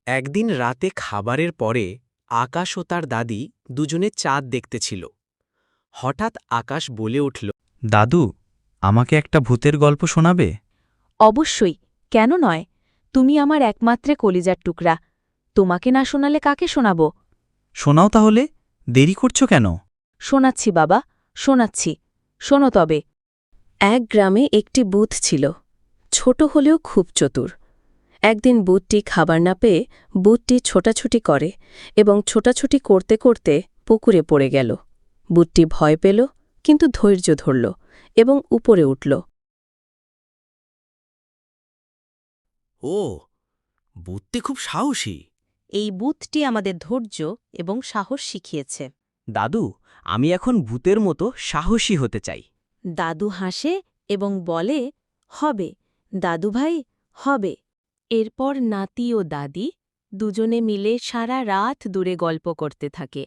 একদিন রাতে খাবারের পরে আকাশ ও তার দাদি দুজনে চাঁদ দেখতে ছিল। হঠাৎ আকাশ বলে উঠল, দাদু, আমাকে একটা ভূতের গল্প শোনাবে? অবশ্যই, কেন নয়? তুমি আমার একমাত্রে কলিজার টুকরা। তোমাকে না শোনালে কাকে শোনাব? শোনাও তাহলে, দেরি করছো কেন? শোনাচ্ছি বাবা, শোনাচ্ছি। শোনো তবে। এক গ্রামে একটি বুথ ছিল, ছোট হলেও খুব চতুর। একদিন বুথটি খাবার না পেয়ে বুথটি ছোটাছুটি করে এবং ছোটাছুটি করতে করতে পুকুরে পড়ে গেল। বুথটি ভয় পেল, কিন্তু ধৈর্য ধরল এবং উপরে উঠল। ও, বুঝতে খুব সাহসী। এই বুথটি আমাদের ধৈর্য এবং সাহস শিখিয়েছে। দাদু, আমি এখন ভূতের মতো সাহসী হতে চাই। দাদু হাসে এবং বলে, হবে দাদুভাই, হবে। এরপর নাতি ও দাদি দুজনে মিলে সারা রাত দূরে গল্প করতে থাকে।